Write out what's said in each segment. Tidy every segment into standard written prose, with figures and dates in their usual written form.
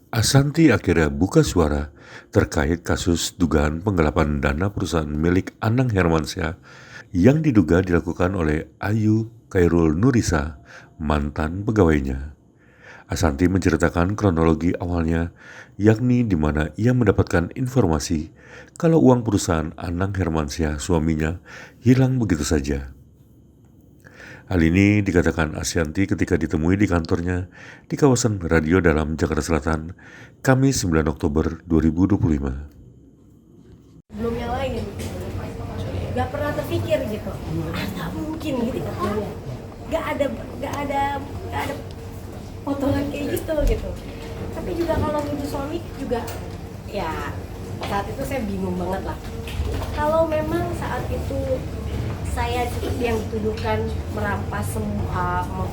Ashanti akhirnya buka suara terkait kasus dugaan penggelapan dana perusahaan milik Anang Hermansyah yang diduga dilakukan oleh Ayu Khairul Nurisa, mantan pegawainya. Ashanti menceritakan kronologi awalnya, yakni di mana ia mendapatkan informasi kalau uang perusahaan Anang Hermansyah suaminya hilang begitu saja. Hal ini dikatakan Ashanti ketika ditemui di kantornya di kawasan Radio Dalam, Jakarta Selatan, Kamis 9 Oktober 2025. Belum nyalain, nggak pernah terpikir gitu, nggak mungkin gitu katanya, nggak ada potongan kayak gitu. Tapi juga kalau nuduh suami juga, ya saat itu saya bingung banget lah. Kalau memang saat itu saya seperti yang dituduhkan merampas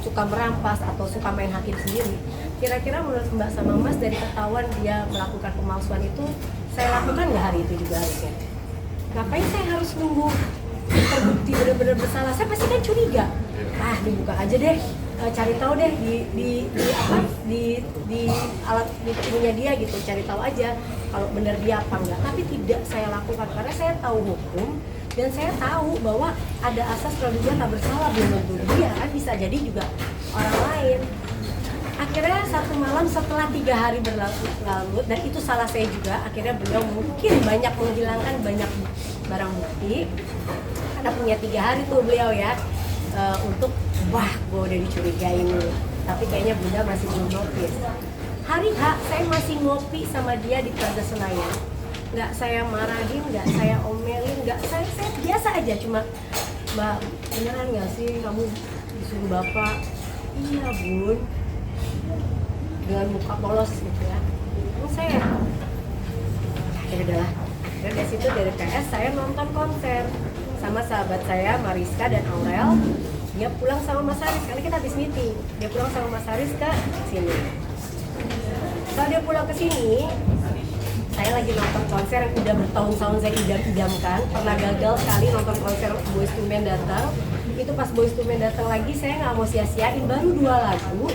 suka merampas atau suka main hakim sendiri, kira-kira menurut Mbak sama Mas dari ketahuan dia melakukan pemalsuan itu, saya lakukan nggak hari itu juga harusnya? Ngapain saya harus nunggu terbukti benar-benar bersalah? Saya pasti kan curiga. Dibuka aja deh, cari tahu deh di alat di punya dia gitu, cari tahu aja kalau benar dia apa enggak. Tapi tidak saya lakukan karena saya tahu hukum dan saya tahu bahwa ada asas praduga tak bersalah, belum tentu dia kan, bisa jadi juga orang lain. Akhirnya satu malam setelah 3 hari berlalu, dan itu salah saya juga, akhirnya beliau mungkin banyak menghilangkan banyak barang bukti karena punya 3 hari tuh beliau ya, untuk gue udah dicurigain nih, tapi kayaknya bunda masih belum notice. Hari H saya masih ngopi sama dia di Plaza Senayan, nggak saya marahin, nggak saya omelin, nggak saya biasa aja, cuma Mbak beneran nggak sih kamu disuruh bapak? Iya bun, dengan muka polos gitu ya. Saya ya udahlah. Dan dari situ dari PS saya nonton konser sama sahabat saya Mariska dan Aurel. Dia pulang sama Mas Haris, karena kita habis meeting. Dia pulang sama Mas Haris ke sini. Setelah dia pulang ke sini, saya lagi nonton konser yang udah bertahun-tahun saya idam-idamkan. Pernah gagal sekali nonton konser Boyz II Men datang. Itu pas Boyz II Men datang lagi, saya nggak mau sia-siain, baru 2 lagu.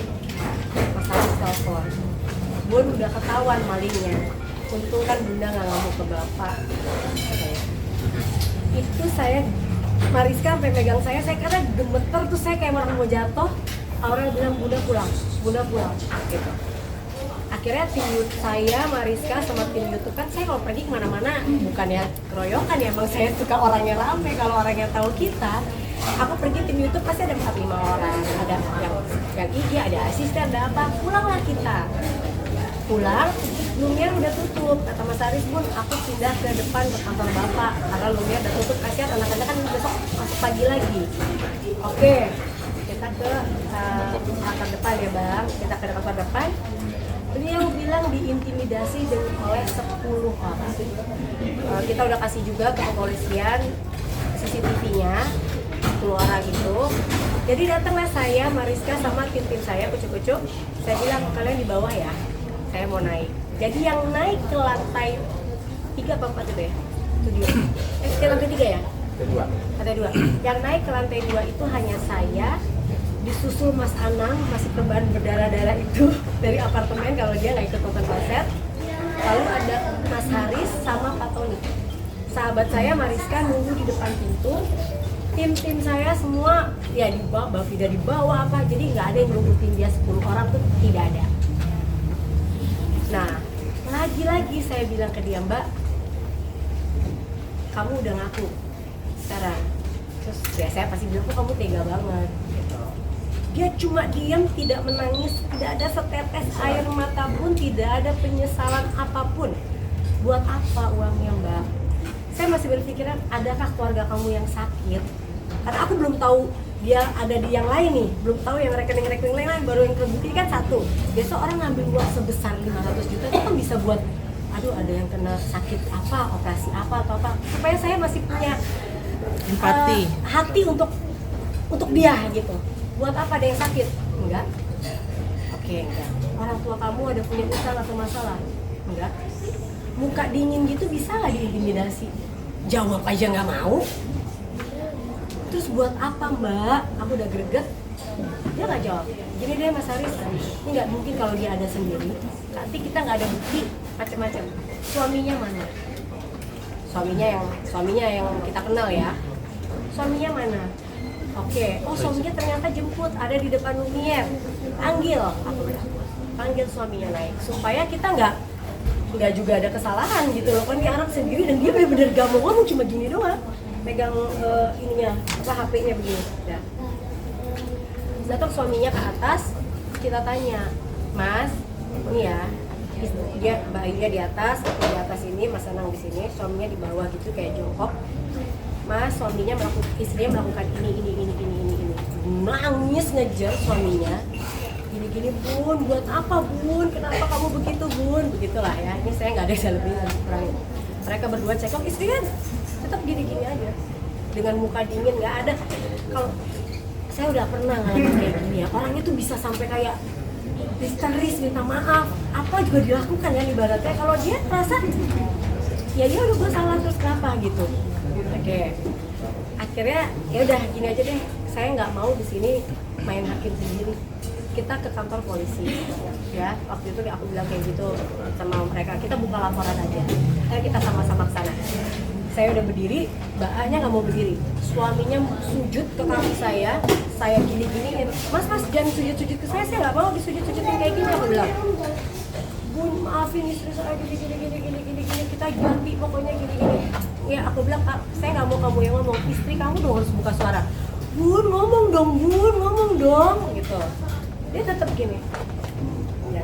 Mas Haris telepon, Bun udah ketahuan malingnya, untung kan bunda nggak ngamuk ke bapak. Itu saya, Mariska sampai megang saya karena gemeter tuh, saya kayak orang mau jatuh. Aurel bilang bunda pulang gitu. Akhirnya tim saya, Mariska sama tim YouTube, kan saya kalau pergi kemana-mana bukannya keroyokan ya, emang saya suka orangnya rame. Kalau orangnya tahu kita, aku pergi tim YouTube pasti ada 4-5 orang, ada yang IG, ada asisten, ada apa. Pulanglah kita, pulang Lumiere udah tutup. Kata Mas Haris, Bun aku pindah ke depan ke kantor bapak karena Lumiere udah tutup, kasihan anak-anak kan besok masuk pagi lagi. Oke, kita ke kantor depan ya bang, kita ke kantor depan. Beliau bilang diintimidasi oleh 10 orang. Kita udah kasih juga ke kepolisian CCTV-nya, 10 orang itu. Jadi datanglah saya, Mariska sama tim-tim saya, kucuk-kucuk. Saya bilang kalian di bawah ya, saya mau naik. Jadi yang naik ke lantai 3 apa 4 itu ya? Studio. Ke lantai 3 ya? Lantai 2. Yang naik ke lantai 2 itu hanya saya, disusul Mas Anang, masih perban berdarah-darah itu dari apartemen kalau dia nggak ikut nonton konser. Lalu ada Mas Haris sama Pak Tony. Sahabat saya Mariska nunggu di depan pintu. Tim-tim saya semua ya di bawah, Mbak Vida di bawah apa. Jadi nggak ada yang nungguin dia 10 orang tuh, tidak ada. Nah, lagi-lagi saya bilang ke dia, Mbak, kamu udah ngaku sekarang. Terus ya saya pasti bilang, kok kamu tega banget gitu. Dia cuma diam, tidak menangis, tidak ada setetes air mata pun, tidak ada penyesalan apapun. Buat apa uangnya Mbak? Saya masih berpikiran, adakah keluarga kamu yang sakit? Karena aku belum tahu dia ada di yang lain nih, belum tahu yang rekening-rekening lain, baru yang terbukti kan 1. Besok orang ngambil uang sebesar 500 juta, itu kan bisa buat, aduh ada yang kena sakit apa, operasi apa atau apa. Supaya saya masih punya empati, hati untuk dia gitu. Buat apa ada yang sakit? Enggak. Oke, enggak. Orang tua kamu ada punya utang atau masalah? Enggak. Muka dingin gitu bisa nggak diintimidasi? Jawab aja nggak mau. Terus buat apa Mbak? Aku udah greget. Dia nggak jawab. Gini deh Mas Haris, ini nggak mungkin kalau dia ada sendiri. Nanti kita nggak ada bukti macam-macam. Suaminya mana? Suaminya yang kita kenal ya. Suaminya mana? Oke, oh suaminya ternyata jemput ada di depan Lumiere. Panggil, aku bilang. Panggil suaminya naik supaya kita nggak juga ada kesalahan gitu loh. Kan dia anak sendiri dan dia benar-benar gak mau ngomong, cuma gini doang. Pegang ininya, HP-nya begini. Ya. Datang suaminya ke atas, kita tanya, Mas, ini ya, bayinya di atas, aku di atas ini, Mas Anang di sini, suaminya di bawah gitu kayak jongkok. Mas, istrinya melakukan ini. Nangis ngejar suaminya. Gini, Bun, buat apa Bun? Kenapa kamu begitu Bun? Begitulah ya, ini saya nggak ada selebihnya kurang. Mereka berdua cekcok, istri kan tetap gini aja. Dengan muka dingin, nggak ada. Kalau saya udah pernah ngalamin kayak gini ya, orangnya tuh bisa sampai kayak histeris, minta maaf, apa juga dilakukan ya ibaratnya. Kalau dia merasa, ya dia udah gue salah terus kenapa gitu. Oke, akhirnya ya udah gini aja deh, saya nggak mau di sini main hakim sendiri. Kita ke kantor polisi, ya. Waktu itu aku bilang kayak gitu sama mereka, kita buka laporan aja. Kita sama-sama ke sana. Saya udah berdiri, Mbak A-nya nggak mau berdiri. Suaminya sujud ke kaki saya gini-giniin. Mas jangan sujud-sujud ke saya nggak mau disujud-sujudin kayak gini, aku bilang. Bun, maafin istri saya gini, kita ganti pokoknya gini. Ya aku bilang, saya nggak mau kamu yang ngomong, istri kamu dong harus buka suara. Bun, ngomong dong, gitu. Dia tetap gini. Ya.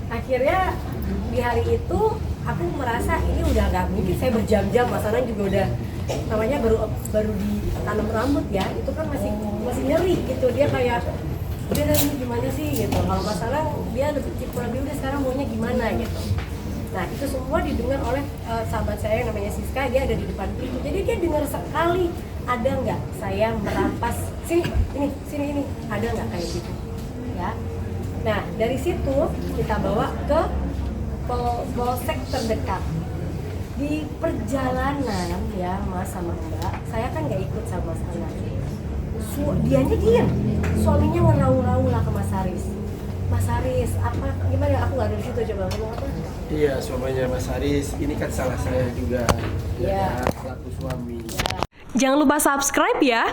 Akhirnya di hari itu aku merasa ini udah nggak mungkin, saya berjam-jam, Mas Anang juga udah namanya baru ditanam rambut ya, itu kan masih nyeri gitu, dia kayak dia ini gimana sih gitu. Kalau Mas Anang dia kurang lebih udah sekarang maunya gimana gitu. Nah itu semua didengar oleh sahabat saya yang namanya Siska, dia ada di depan pintu, jadi dia dengar sekali ada nggak saya merampas sini ada nggak kayak gitu ya. Nah dari situ kita bawa ke polsek terdekat. Di perjalanan ya Mas sama Mbak, saya kan nggak ikut sama Mas Anang. Dianya diam, suaminya ngeraung-raung lah ke Mas Haris. Mas Haris, apa gimana? Aku nggak ada di situ, coba ngomong apa? Iya, suaminya Mas Haris, ini kan salah saya juga. Iya. Selaku suami. Jangan lupa subscribe ya.